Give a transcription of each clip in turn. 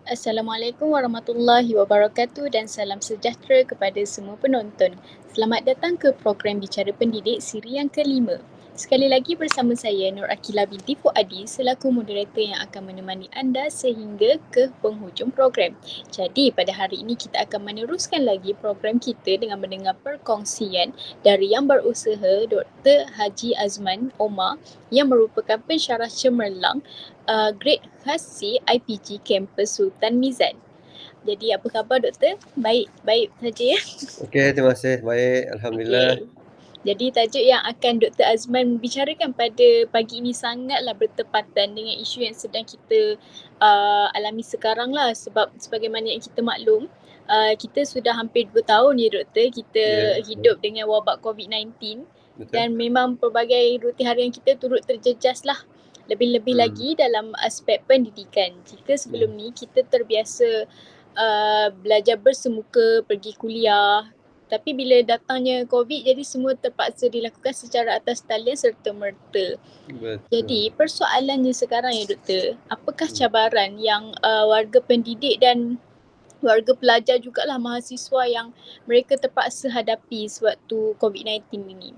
Assalamualaikum warahmatullahi wabarakatuh dan salam sejahtera kepada semua penonton. Selamat datang ke program Bicara Pendidik siri yang kelima. Sekali lagi bersama saya Nur Akila binti Fuadi selaku moderator yang akan menemani anda sehingga ke penghujung program. Jadi pada hari ini kita akan meneruskan lagi program kita dengan mendengar perkongsian dari yang berusaha Dr. Haji Azman Omar yang merupakan pensyarah cemerlang Grade khas C IPG Kampus Sultan Mizan. Jadi apa khabar doktor? Baik saja ya. Okey, terima kasih. Baik, Alhamdulillah. Okey. Jadi tajuk yang akan Dr. Azman bicarakan pada pagi ini sangatlah bertepatan dengan isu yang sedang kita alami sekarang lah, sebab sebagaimana yang kita maklum, kita sudah hampir 2 tahun ya doktor kita Ya, hidup dengan wabak COVID-19 betul. dan memang pelbagai rutin harian kita turut terjejas lah. Lebih-lebih lagi dalam aspek pendidikan. Jika sebelum ni kita terbiasa belajar bersemuka, pergi kuliah, tapi bila datangnya COVID, jadi semua terpaksa dilakukan secara atas talian serta-merta. Betul. Jadi persoalannya sekarang ya doktor, apakah cabaran yang warga pendidik dan warga pelajar jugalah mahasiswa yang mereka terpaksa hadapi sewaktu COVID-19 ini?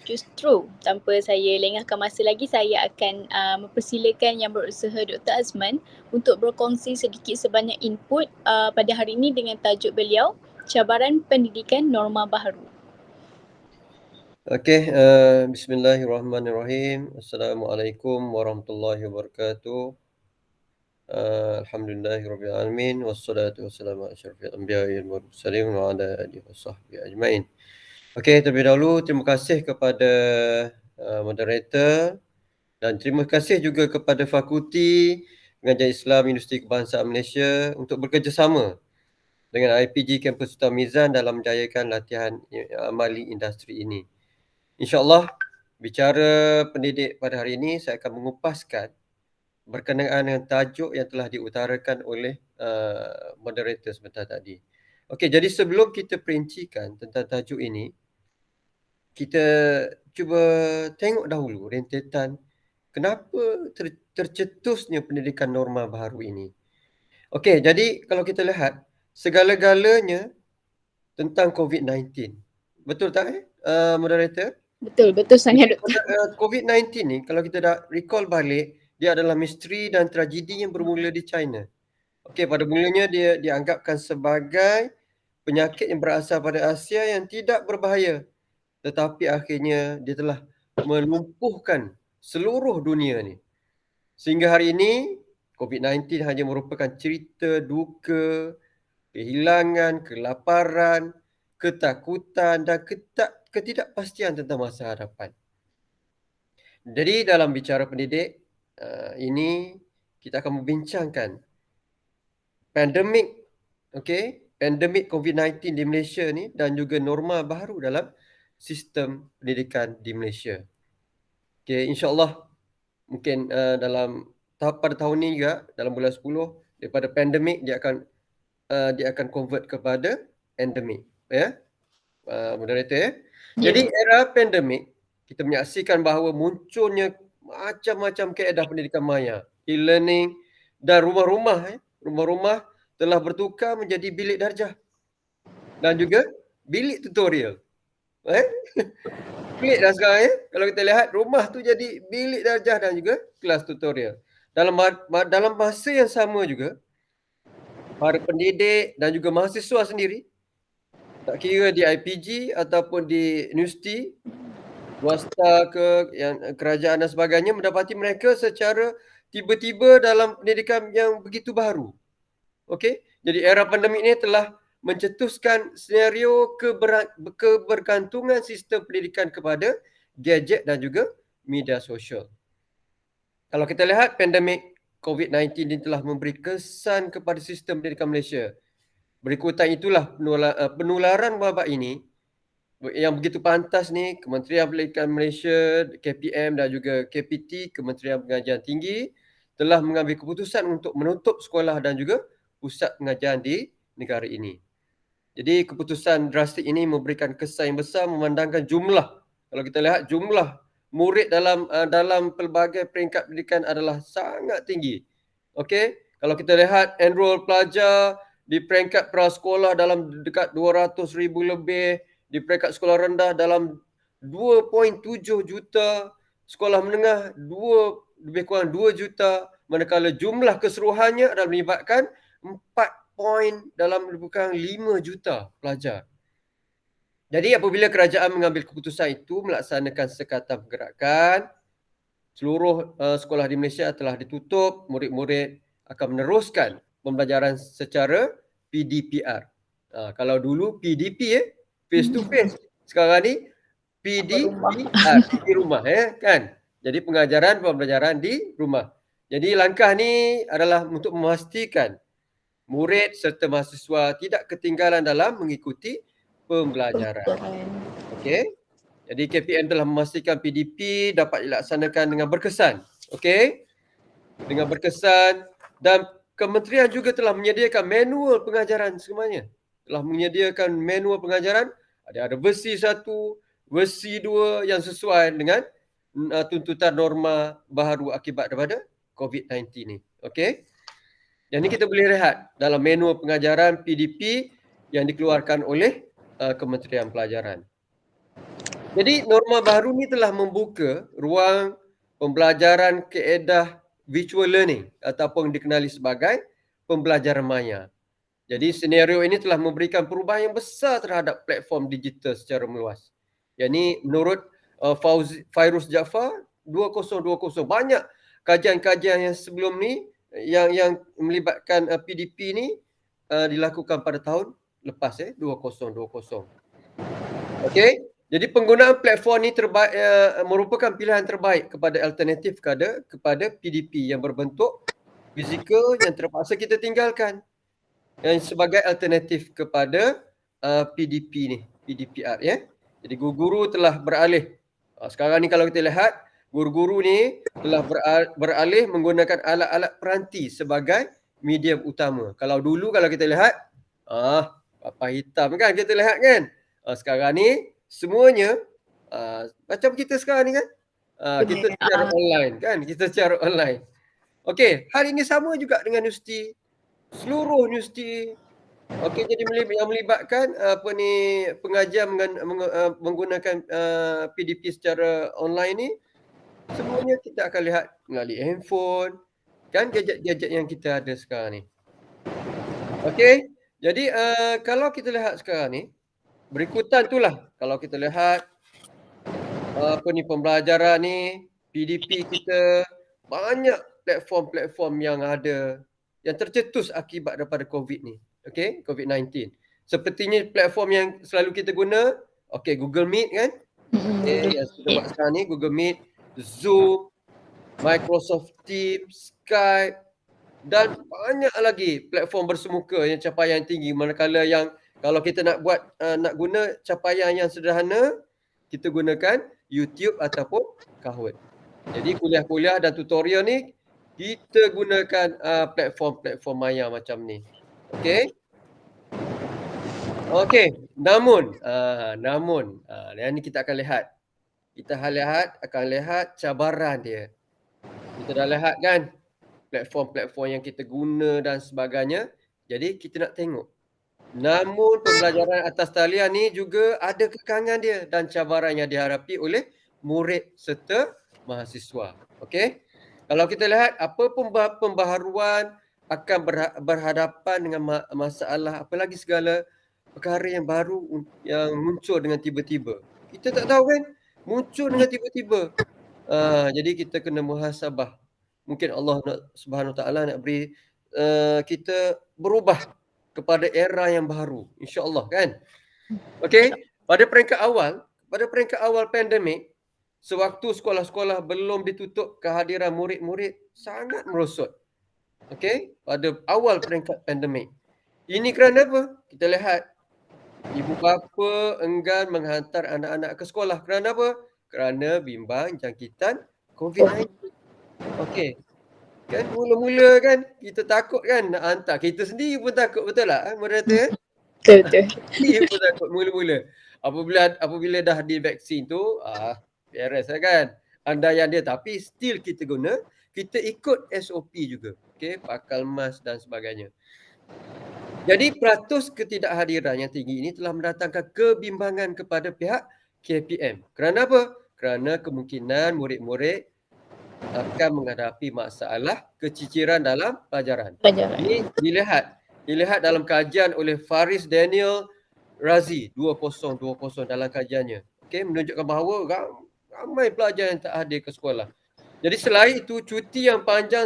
Justru tanpa saya lengahkan masa lagi, saya akan mempersilakan yang berusaha Dr. Azman untuk berkongsi sedikit sebanyak input pada hari ini dengan tajuk beliau, Cabaran Pendidikan Norma Baharu. Okey, bismillahirrahmanirrahim. Assalamualaikum warahmatullahi wabarakatuh. Alhamdulillahirabbil alamin wassalatu wassalamu ala asyrafil anbiya'i wal mursalin wa ala alihi wasahbihi ajmain. Okey, terlebih dahulu terima kasih kepada moderator dan terima kasih juga kepada Fakulti Pengajian Islam Universiti Kebangsaan Malaysia untuk bekerjasama dengan IPG Kampus Sultan Mizan dalam menjayakan latihan amali industri ini. InsyaAllah, bicara pendidik pada hari ini, saya akan mengupaskan berkenaan dengan tajuk yang telah diutarakan oleh moderator sebentar tadi. Okey, jadi sebelum kita perincikan tentang tajuk ini, kita cuba tengok dahulu rentetan kenapa tercetusnya pendidikan norma baharu ini. Okey, jadi kalau kita lihat, segala-galanya tentang COVID-19. Betul tak moderator? Betul sangat doktor. COVID-19 ni kalau kita dah recall balik, dia adalah misteri dan tragedi yang bermula di China. Okey, pada mulanya dia dianggapkan sebagai penyakit yang berasal pada Asia yang tidak berbahaya. Tetapi akhirnya dia telah melumpuhkan seluruh dunia ni. Sehingga hari ini COVID-19 hanya merupakan cerita duka, kehilangan, kelaparan, ketakutan dan ketidakpastian tentang masa hadapan. Jadi dalam bicara pendidik ini kita akan membincangkan pandemik, pandemik COVID-19 di Malaysia ni dan juga norma baru dalam sistem pendidikan di Malaysia. Okey, insya-Allah mungkin pada tahun ni juga dalam bulan 10 daripada pandemik dia akan convert kepada endemik, ya. Moderator ya. Jadi era pandemik kita menyaksikan bahawa munculnya macam-macam kaedah pendidikan maya, e-learning dan rumah-rumah telah bertukar menjadi bilik darjah dan juga bilik tutorial. Pelik dah sekarang ya. Kalau kita lihat rumah tu jadi bilik darjah dan juga kelas tutorial. Dalam masa yang sama juga para pendidik dan juga mahasiswa sendiri, tak kira di IPG ataupun di universiti swasta ke yang kerajaan dan sebagainya, mendapati mereka secara tiba-tiba dalam pendidikan yang begitu baru. Okey, jadi era pandemik ini telah mencetuskan senario kebergantungan sistem pendidikan kepada gadget dan juga media sosial. Kalau kita lihat pandemik COVID-19 ini telah memberi kesan kepada sistem pendidikan Malaysia. Berikutan itulah penularan wabak ini yang begitu pantas ni, Kementerian Pendidikan Malaysia, KPM dan juga KPT, Kementerian Pengajian Tinggi telah mengambil keputusan untuk menutup sekolah dan juga pusat pengajian di negara ini. Jadi keputusan drastik ini memberikan kesan yang besar memandangkan jumlah. Kalau kita lihat jumlah murid dalam pelbagai peringkat pendidikan adalah sangat tinggi. Okey, Kalau kita lihat enroll pelajar di peringkat prasekolah dalam dekat 200,000 lebih, di peringkat sekolah rendah dalam 2.7 juta, sekolah menengah lebih kurang 2 juta, manakala jumlah keseluruhannya adalah melibatkan 5 juta pelajar. Jadi apabila kerajaan mengambil keputusan itu melaksanakan sekatan pergerakan, seluruh sekolah di Malaysia telah ditutup, murid-murid akan meneruskan pembelajaran secara PDPR. Kalau dulu PDP face to face. Sekarang ni PDPR, di rumah kan. Jadi pembelajaran di rumah. Jadi langkah ni adalah untuk memastikan murid serta mahasiswa tidak ketinggalan dalam mengikuti pembelajaran. Okey. Jadi KPM telah memastikan PDP dapat dilaksanakan dengan berkesan. Okey. Dengan berkesan, dan kementerian juga telah menyediakan manual pengajaran semuanya. Telah menyediakan manual pengajaran, ada versi 1, versi 2 yang sesuai dengan tuntutan norma baharu akibat daripada COVID-19 ni. Okey. Yang ni kita boleh lihat dalam manual pengajaran PDP yang dikeluarkan oleh Kementerian Pelajaran. Jadi norma baru ni telah membuka ruang pembelajaran kaedah virtual learning ataupun dikenali sebagai pembelajaran maya. Jadi senario ini telah memberikan perubahan yang besar terhadap platform digital secara meluas. Yang ini menurut Fairuz Jaafar 2020. Banyak kajian-kajian yang sebelum ni yang melibatkan PDP ni dilakukan pada tahun lepas 2020. Okey. Jadi penggunaan platform ni merupakan pilihan terbaik kepada alternatif kepada PDP yang berbentuk fizikal yang terpaksa kita tinggalkan. Yang sebagai alternatif kepada PDP ni, PDPR Jadi guru-guru telah beralih. Sekarang ni kalau kita lihat, guru-guru ni telah beralih menggunakan alat-alat peranti sebagai medium utama. Kalau dulu kalau kita lihat, papan hitam kan kita lihat kan. Sekarang ni semuanya macam kita sekarang ni kan. Kita secara online kan, kita secara online. Okey, hal ini sama juga dengan universiti. Seluruh universiti. Okey, jadi yang melibatkan pengajian menggunakan PDP secara online ni, semuanya kita akan lihat melalui handphone, kan, gadget-gadget yang kita ada sekarang ni. Okey, jadi kalau kita lihat sekarang ni, berikutan itulah kalau kita lihat pembelajaran ni, PDP kita, banyak platform-platform yang ada yang tercetus akibat daripada COVID ni. Okey, COVID-19. Sepertinya platform yang selalu kita guna, Google Meet kan? Okey, yang kita buat sekarang ni Google Meet, Zoom, Microsoft Teams, Skype, dan banyak lagi platform bersemuka yang capaian tinggi. Manakala yang kalau kita nak guna capaian yang sederhana, kita gunakan YouTube ataupun Kahoot. Jadi kuliah-kuliah dan tutorial ni kita gunakan platform-platform maya macam ni. Okey, namun yang ni kita akan lihat. Kita akan lihat cabaran dia. Kita dah lihat kan platform-platform yang kita guna dan sebagainya. Jadi kita nak tengok. Namun pembelajaran atas talian ni juga ada kekangan dia dan cabaran yang dihadapi oleh murid serta mahasiswa. Okey. Kalau kita lihat apa pembaharuan akan berhadapan dengan masalah apalagi segala perkara yang baru yang muncul dengan tiba-tiba. Kita tak tahu kan, muncul dengan tiba-tiba. Jadi kita kena muhasabah. Mungkin Allah Subhanahu Taala nak beri kita berubah kepada era yang baru, insya-Allah kan. Okey, pada peringkat awal pandemik, sewaktu sekolah-sekolah belum ditutup, kehadiran murid-murid sangat merosot. Okey, pada awal peringkat pandemik. Ini kerana apa? Kita lihat ibu bapa enggan menghantar anak-anak ke sekolah. Kerana apa? Kerana bimbang jangkitan COVID-19. Okey. Kan mula-mula kan kita takut kan nak hantar. Kita sendiri pun takut, betul tak moderator? Betul. Sendiri pun takut mula-mula. Apabila dah divaksin tu, beres lah kan. Andaian dia, tapi still kita guna kita ikut SOP juga. Okey, pakai mask dan sebagainya. Jadi peratus ketidakhadiran yang tinggi ini telah mendatangkan kebimbangan kepada pihak KPM. Kerana apa? Kerana kemungkinan murid-murid akan menghadapi masalah keciciran dalam pelajaran. Ini dilihat dalam kajian oleh Faris Daniel Razi 2020 dalam kajiannya. Okey, menunjukkan bahawa ramai pelajar yang tak hadir ke sekolah. Jadi selain itu, cuti yang panjang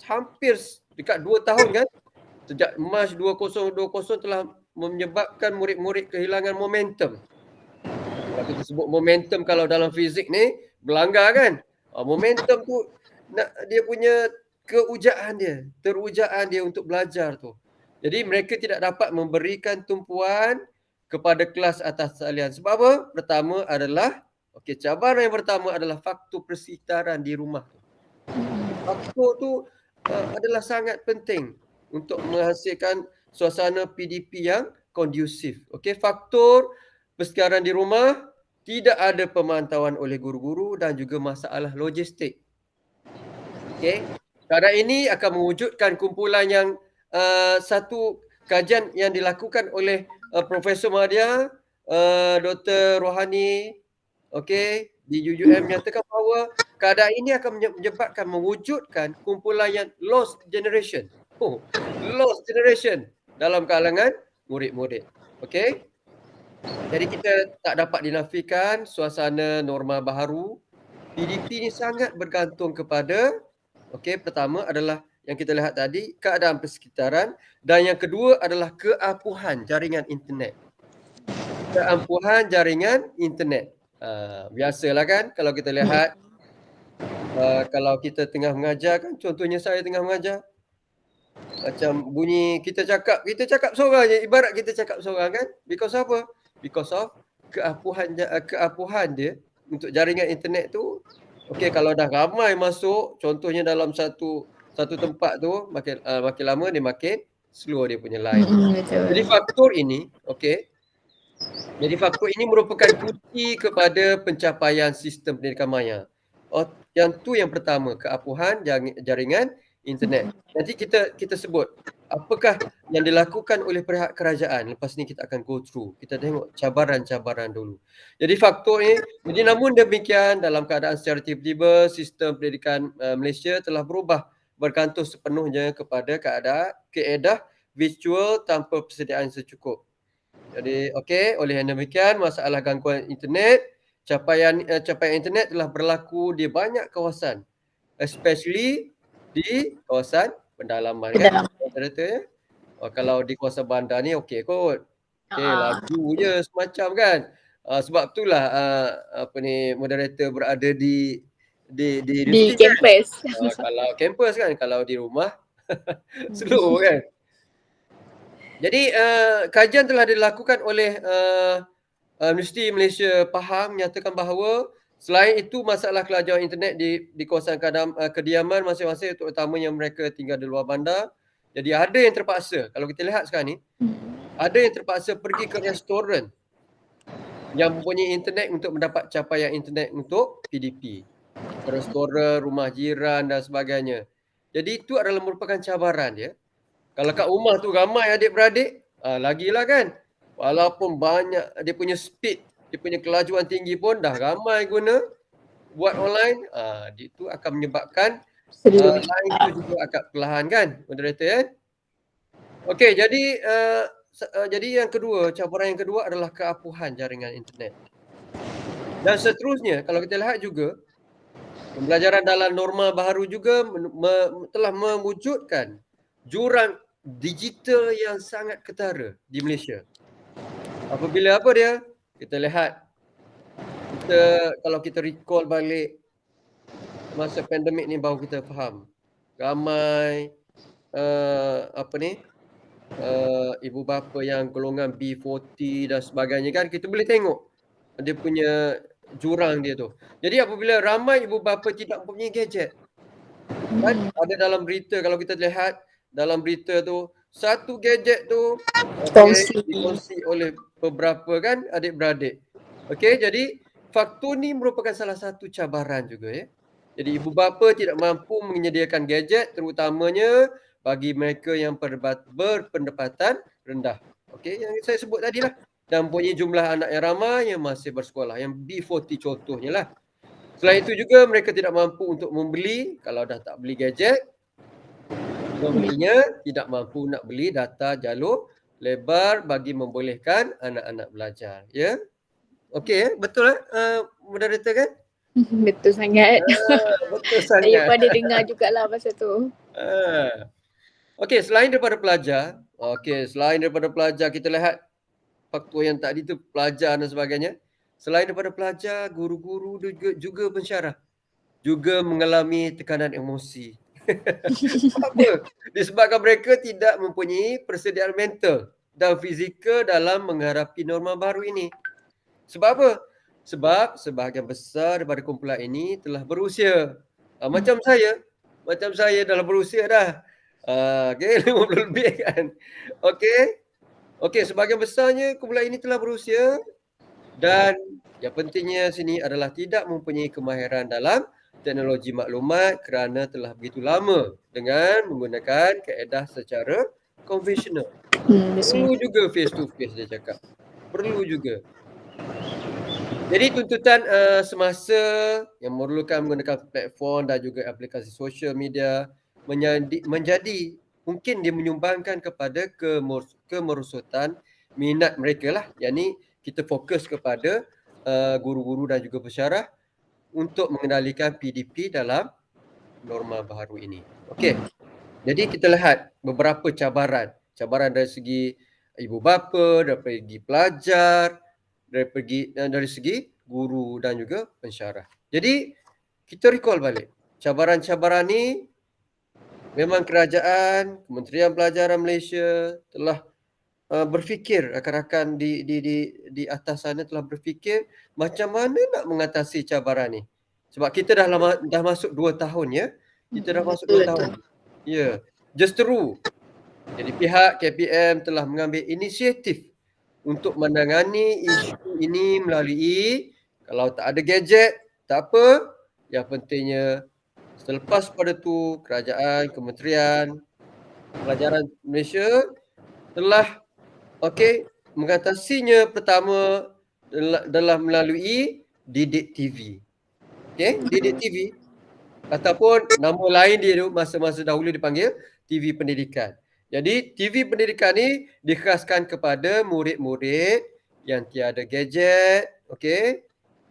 hampir dekat 2 tahun kan, sejak Mac 2020 telah menyebabkan murid-murid kehilangan momentum. Kalau kita sebut momentum kalau dalam fizik ni berlanggar kan. Momentum tu dia punya terujaan dia untuk belajar tu. Jadi mereka tidak dapat memberikan tumpuan kepada kelas atas talian. Sebab apa? Pertama adalah cabaran yang pertama adalah faktor persekitaran di rumah. Faktor tu adalah sangat penting untuk menghasilkan suasana PDP yang kondusif. Faktor persekitaran di rumah, tidak ada pemantauan oleh guru-guru dan juga masalah logistik. Keadaan ini akan mewujudkan kumpulan yang satu kajian yang dilakukan oleh Profesor Mahathir, Dr. Rohani, di UUM menyatakan bahawa keadaan ini akan menyebabkan mewujudkan kumpulan yang lost generation. Lost generation dalam kalangan murid-murid. Jadi kita tak dapat dinafikan suasana norma baharu. PDP ni sangat bergantung kepada pertama adalah yang kita lihat tadi, keadaan persekitaran, dan yang kedua adalah keampuhan jaringan internet. Keampuhan jaringan internet. Biasalah kan kalau kita lihat kalau kita tengah mengajar kan, contohnya saya tengah mengajar, macam bunyi kita cakap seorang je, ibarat kita cakap seorang kan. Because apa? Because of keampuhan dia untuk jaringan internet tu. Kalau dah ramai masuk, contohnya dalam satu tempat tu, makin lama dia makin slow dia punya line. Jadi faktor ini, jadi faktor ini merupakan kunci kepada pencapaian sistem pendidikan maya. Yang tu yang pertama, keampuhan jaringan internet. Nanti kita sebut apakah yang dilakukan oleh pihak kerajaan. Lepas ni kita akan go through. Kita tengok cabaran-cabaran dulu. Jadi faktor ni, jadi namun demikian dalam keadaan secara tiba-tiba sistem pendidikan Malaysia telah berubah bergantung sepenuhnya kepada kaedah virtual tanpa persediaan secukup. Jadi oleh yang demikian masalah gangguan internet, capaian internet telah berlaku di banyak kawasan, especially di kawasan pendalaman kan. Ya? Kalau di kawasan bandar ni kot. Laju je semacam kan. Sebab itulah moderator berada di kampus. Kalau kampus kan, kalau di rumah slow kan. Jadi kajian telah dilakukan oleh Universiti Malaysia Pahang menyatakan bahawa selain itu masalah kelajuan internet di kawasan kediaman masing-masing, terutamanya mereka tinggal di luar bandar. Jadi ada yang terpaksa, kalau kita lihat sekarang ni, ada yang terpaksa pergi ke restoran yang mempunyai internet untuk mendapat capaian internet untuk PDP. Restoran, rumah jiran dan sebagainya. Jadi itu adalah merupakan cabaran dia. Kalau kat rumah tu ramai adik-beradik, lagilah kan. Walaupun banyak dia punya speed, dia punya kelajuan tinggi pun dah ramai guna buat online, itu akan menyebabkan line tu juga agak perlahan kan, moderator kan. Jadi yang kedua, cabaran yang kedua adalah keampuhan jaringan internet. Dan seterusnya, kalau kita lihat juga, pembelajaran dalam norma baharu juga telah mewujudkan jurang digital yang sangat ketara di Malaysia. Apabila apa dia? Kita lihat, kalau kita recall balik masa pandemik ni baru kita faham. Ramai ibu bapa yang golongan B40 dan sebagainya kan, kita boleh tengok dia punya jurang dia tu. Jadi apabila ramai ibu bapa tidak mempunyai gadget, kan ada dalam berita, kalau kita lihat dalam berita tu, satu gadget tu dikongsi oleh beberapa kan adik-beradik. Jadi faktor ni merupakan salah satu cabaran juga ya. Jadi ibu bapa tidak mampu menyediakan gadget terutamanya bagi mereka yang berpendapatan rendah. Okey, yang saya sebut tadilah. Dan mempunyai jumlah anak yang ramai yang masih bersekolah, yang B40 contohnya lah. Selain itu juga mereka tidak mampu untuk membeli, kalau dah tak beli gadget, membelinya tidak mampu nak beli data jalur lebar bagi membolehkan anak-anak belajar. Ya? Okey, betul moderator kan? Betul sangat. Betul Saya sangat. pun ada dengar jugalah pasal tu. Okey, selain daripada pelajar, kita lihat faktor yang tadi tu, pelajar dan sebagainya. Selain daripada pelajar, guru-guru juga pensyarah juga mengalami tekanan emosi. Apa? Disebabkan mereka tidak mempunyai persediaan mental dan fizikal dalam menghadapi norma baru ini. Sebab apa? Sebab sebahagian besar daripada kumpulan ini telah berusia. Macam saya dah berusia dah. Okey, 50 lebih kan. Okey, sebahagian besarnya kumpulan ini telah berusia dan yang pentingnya sini adalah tidak mempunyai kemahiran dalam teknologi maklumat kerana telah begitu lama dengan menggunakan kaedah secara konvensional. Perlu juga face to face dia cakap. Perlu juga. Jadi tuntutan semasa yang memerlukan menggunakan platform dan juga aplikasi social media menjadi mungkin dia menyumbangkan kepada kemerosotan minat mereka lah. Yang ni kita fokus kepada guru-guru dan juga pensyarah untuk mengendalikan PDP dalam norma baru ini. Okey. Jadi kita lihat beberapa cabaran. Cabaran dari segi ibu bapa, dari segi pelajar, dari segi guru dan juga pensyarah. Jadi kita recall balik. Cabaran-cabaran ni memang kerajaan, Kementerian Pelajaran Malaysia telah berfikir, rakan-rakan di atas sana telah berfikir macam mana nak mengatasi cabaran ni. Sebab kita dah masuk 2 tahun ya. Kita dah masuk 2 tahun. Ya. Justeru. Jadi pihak KPM telah mengambil inisiatif untuk menangani isu ini melalui, kalau tak ada gadget, tak apa. Yang pentingnya selepas pada tu kerajaan, Kementerian Pelajaran Malaysia telah mengatasinya pertama dalam melalui Didik TV. Didik TV ataupun nama lain dia masa-masa dahulu dipanggil TV Pendidikan. Jadi TV Pendidikan ni dikhaskan kepada murid-murid yang tiada gadget,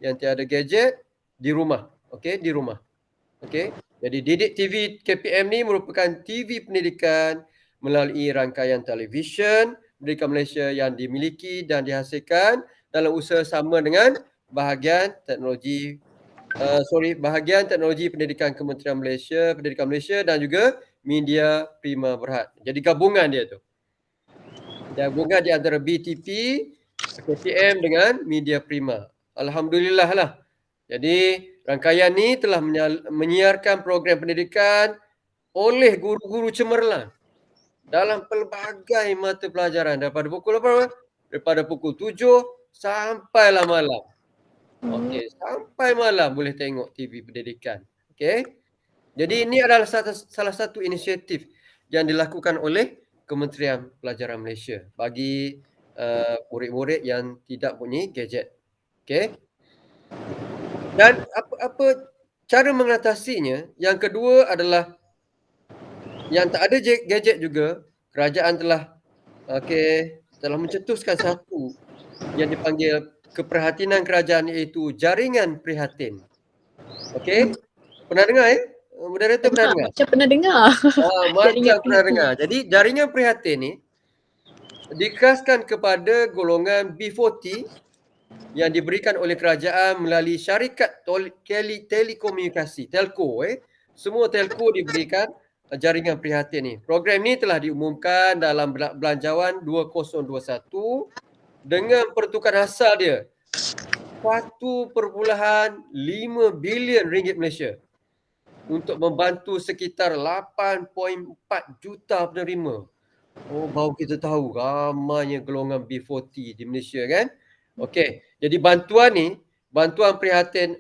yang tiada gadget di rumah, di rumah. Jadi Didik TV KPM ni merupakan TV pendidikan melalui rangkaian televisyen Pendidikan Malaysia yang dimiliki dan dihasilkan dalam usaha sama dengan bahagian teknologi pendidikan Pendidikan Malaysia dan juga Media Prima Berhad. Jadi gabungan dia tu. Gabungan di antara BTP, KPM dengan Media Prima. Alhamdulillah lah. Jadi rangkaian ni telah menyiarkan program pendidikan oleh guru-guru cemerlang dalam pelbagai mata pelajaran daripada pukul berapa? Daripada pukul 7 sampailah malam. Sampai malam boleh tengok TV Pendidikan. Jadi ini adalah salah satu inisiatif yang dilakukan oleh Kementerian Pelajaran Malaysia bagi murid-murid yang tidak punya gadget. Dan apa cara mengatasinya? Yang kedua adalah yang tak ada gadget juga, kerajaan telah mencetuskan satu yang dipanggil keprihatinan kerajaan, iaitu jaringan prihatin. Pernah dengar moderator pernah dengar? Macam pernah dengar. Macam pernah dengar. Jadi jaringan prihatin ni dikhaskan kepada golongan B40 yang diberikan oleh kerajaan melalui syarikat telekomunikasi, telco. Semua telco diberikan jaringan prihatin ni. Program ni telah diumumkan dalam Belanjawan 2021 dengan pertukaran asal dia 1.5 bilion ringgit Malaysia untuk membantu sekitar 8.4 juta penerima. Baru kita tahu ramainya golongan B40 di Malaysia kan. Jadi bantuan ni bantuan prihatin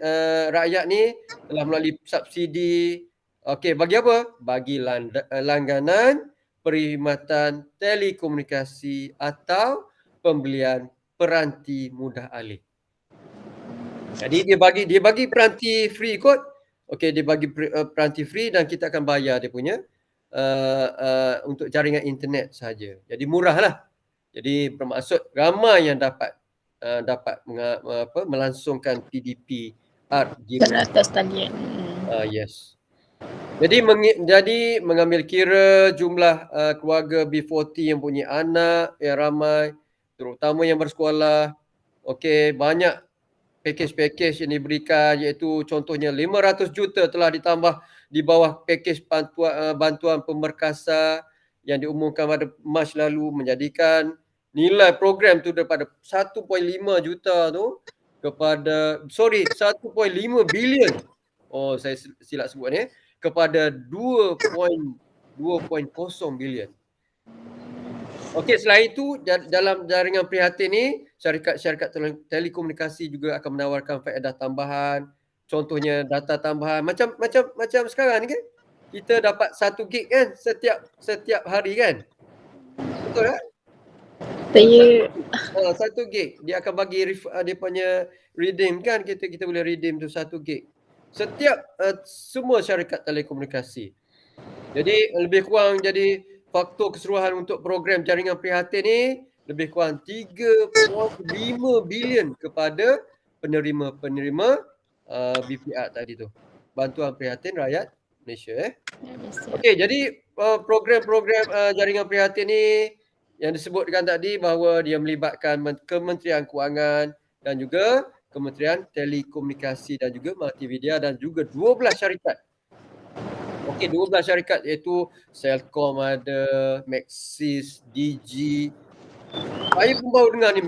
rakyat ni telah melalui subsidi. Okey, bagi apa? Bagi langganan perkhidmatan telekomunikasi atau pembelian peranti mudah alih. Jadi dia bagi peranti free kot. Okey, dia bagi peranti free dan kita akan bayar dia punya untuk jaringan internet sahaja. Jadi murahlah. Jadi bermaksud ramai yang dapat melangsungkan PDP Art Jiwa. Teratas talian. Yes. Jadi mengambil kira jumlah keluarga B40 yang punya anak yang ramai, terutama yang bersekolah. Okey, banyak pakej-pakej yang diberikan, iaitu contohnya 500 juta telah ditambah di bawah pakej bantuan pemerkasa yang diumumkan pada Mac lalu, menjadikan nilai program tu daripada 1.5 juta tu kepada 1.5 bilion. Oh, saya silap sebut ni, kepada 2.0 bilion. Okey, selain itu dalam jaringan prihatin ni, syarikat-syarikat telekomunikasi juga akan menawarkan faedah tambahan. Contohnya data tambahan macam sekarang ni kan. Kita dapat 1 gig kan setiap hari kan? Betul tak? Saya 1 gig. Dia akan bagi dia punya redeem kan, kita boleh redeem tu 1 gig. Setiap semua syarikat telekomunikasi. Jadi lebih kurang jadi faktor keseluruhan untuk program jaringan prihatin ni lebih kurang 3.5 bilion kepada penerima BPR tadi tu. Bantuan Prihatin Rakyat Malaysia Okey, jadi program-program jaringan prihatin ni yang disebutkan tadi bahawa dia melibatkan Kementerian Kewangan dan juga Kementerian Telekomunikasi dan juga Multimedia dan juga 12 syarikat. Okey, 12 syarikat iaitu Celcom ada, Maxis, Digi. Saya pun baru dengar ni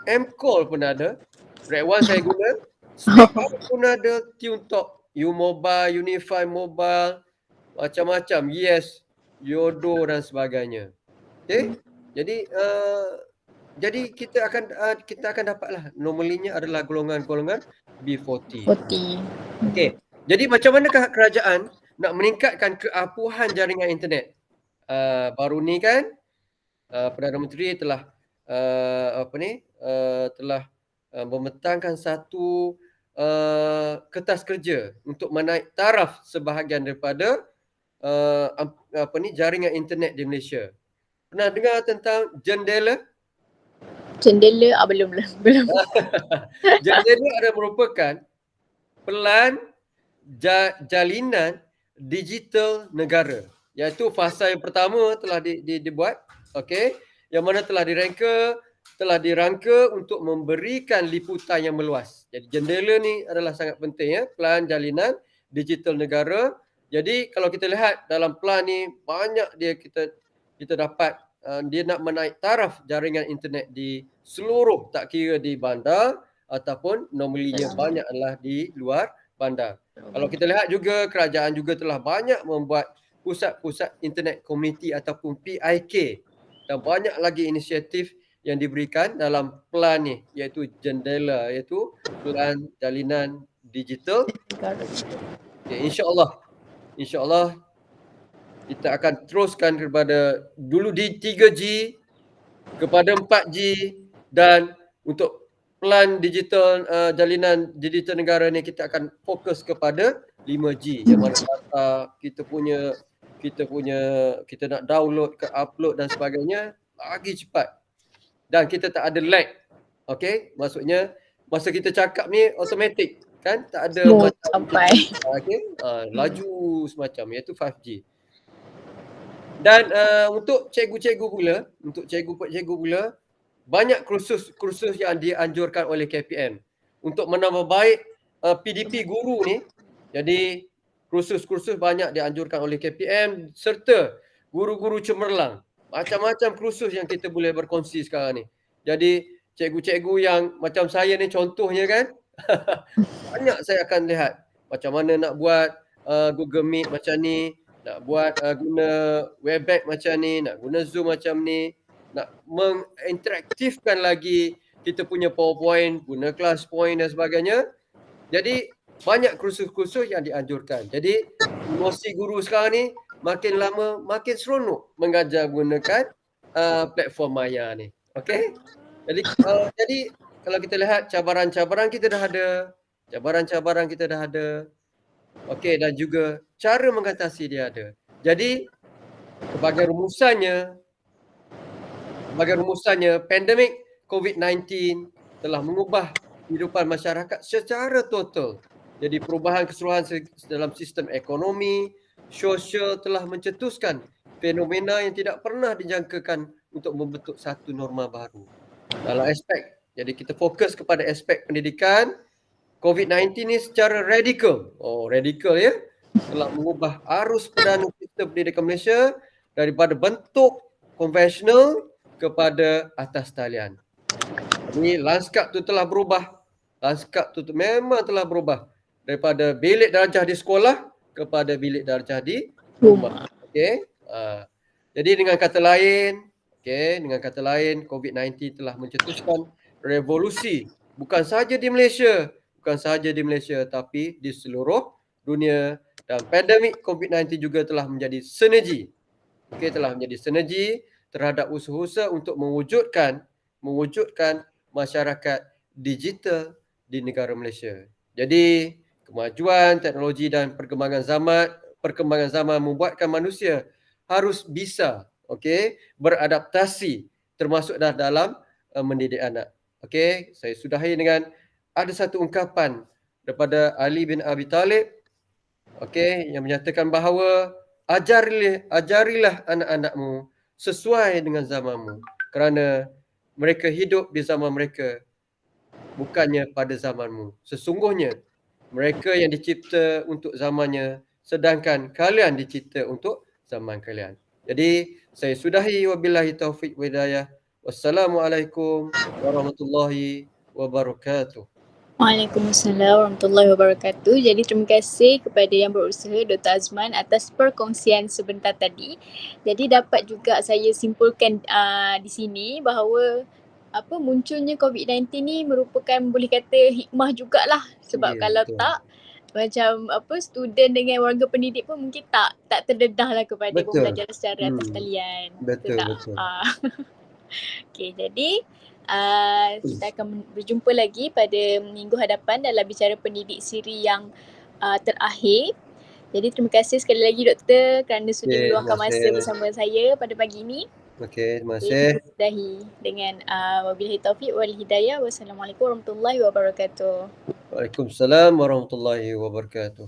Mcall pun ada. Red One saya guna. Speak Out pun ada, TuneTalk, U-Mobile, Unify Mobile, macam-macam, Yes, Yodo dan sebagainya. Okey. Jadi kita akan dapatlah normalinya adalah golongan-golongan B40. Okey. Jadi macam manakah kerajaan nak meningkatkan keampuhan jaringan internet? Baru ni kan Perdana Menteri telah telah membentangkan satu kertas kerja untuk menaik taraf sebahagian daripada jaringan internet di Malaysia. Pernah dengar tentang jendela? Jendela belum. Jendela adalah merupakan pelan jalinan digital negara, iaitu fasa yang pertama telah dibuat, okey, yang mana telah dirangka untuk memberikan liputan yang meluas. Jadi jendela ni adalah sangat penting ya, pelan jalinan digital negara. Jadi kalau kita lihat dalam pelan ni banyak dia kita dapat dia nak menaik taraf jaringan internet di seluruh, tak kira di bandar ataupun normalinya banyak adalah di luar bandar. Kalau kita lihat juga kerajaan juga telah banyak membuat pusat-pusat internet community ataupun PIK dan banyak lagi inisiatif yang diberikan dalam pelan ni, iaitu jendela, iaitu pelan jalinan digital. Okay, insya-Allah kita akan teruskan kepada dulu di 3G kepada 4G dan untuk pelan digital jalinan digital negara ni kita akan fokus kepada 5G yang mana data kita nak download ke upload dan sebagainya lagi cepat dan kita tak ada lag. Okey, maksudnya masa kita cakap ni automatik kan, tak ada sampai laju semacam, iaitu 5G. Dan untuk cikgu-cikgu pula, banyak kursus yang dianjurkan oleh KPM untuk menambah baik PDP guru ni. Jadi kursus banyak dianjurkan oleh KPM serta guru-guru cemerlang. Macam-macam kursus yang kita boleh berkongsi sekarang ni. Jadi cikgu-cikgu yang macam saya ni contohnya kan, banyak saya akan lihat macam mana nak buat Google Meet macam ni, nak buat guna Webex macam ni, nak guna Zoom macam ni, nak menginteraktifkan lagi kita punya PowerPoint, guna ClassPoint dan sebagainya. Jadi banyak kursus-kursus yang dianjurkan. Jadi emosi guru sekarang ni makin lama makin seronok mengajar gunakan platform Maya ni. Okey? Jadi kalau kita lihat cabaran-cabaran kita dah ada, cabaran-cabaran kita dah ada. Okey, dan juga cara mengatasi dia ada. Jadi sebagai rumusannya pandemik COVID-19 telah mengubah kehidupan masyarakat secara total. Jadi perubahan keseluruhan dalam sistem ekonomi, sosial telah mencetuskan fenomena yang tidak pernah dijangkakan untuk membentuk satu norma baru. Dalam aspek, jadi kita fokus kepada aspek pendidikan, COVID-19 ni secara radikal ya, telah mengubah arus perdana sistem pendidikan Malaysia daripada bentuk konvensional kepada atas talian. Jadi lanskap tu telah berubah. Lanskap tu memang telah berubah daripada bilik darjah di sekolah kepada bilik darjah di rumah. Okey. Jadi dengan kata lain, COVID-19 telah mencetuskan revolusi bukan sahaja di Malaysia, tapi di seluruh dunia, dan pandemik COVID-19 juga telah menjadi sinergi. Telah menjadi sinergi terhadap usaha-usaha untuk mewujudkan masyarakat digital di negara Malaysia. Jadi kemajuan teknologi dan perkembangan zaman membuatkan manusia harus bisa beradaptasi, termasuk dalam mendidik anak. Okey, saya sudahi dengan ada satu ungkapan daripada Ali bin Abi Talib yang menyatakan bahawa ajarilah anak-anakmu sesuai dengan zamanmu, kerana mereka hidup di zaman mereka, bukannya pada zamanmu. Sesungguhnya mereka yang dicipta untuk zamannya, sedangkan kalian dicipta untuk zaman kalian. Jadi saya sudahi, wabillahi taufiq wa hidayah. Wassalamualaikum warahmatullahi wabarakatuh. Waalaikumsalam warahmatullahi wabarakatuh. Jadi terima kasih kepada yang berusaha Dr. Azman atas perkongsian sebentar tadi. Jadi dapat juga saya simpulkan di sini bahawa munculnya COVID-19 ni merupakan boleh kata hikmah jugalah, sebab kalau betul. tak macam student dengan warga pendidik pun mungkin tak terdedah lah kepada pembelajaran secara atas talian. Betul. Okey, jadi kita akan berjumpa lagi pada minggu hadapan dalam bicara pendidik siri yang terakhir. Jadi terima kasih sekali lagi doktor kerana sudi meluangkan masa bersama saya pada pagi ini. Okey, terima Jadi kasih. kita sudahi dengan wabillahi taufiq wal hidayah. Wassalamualaikum warahmatullahi wabarakatuh. Waalaikumsalam warahmatullahi wabarakatuh.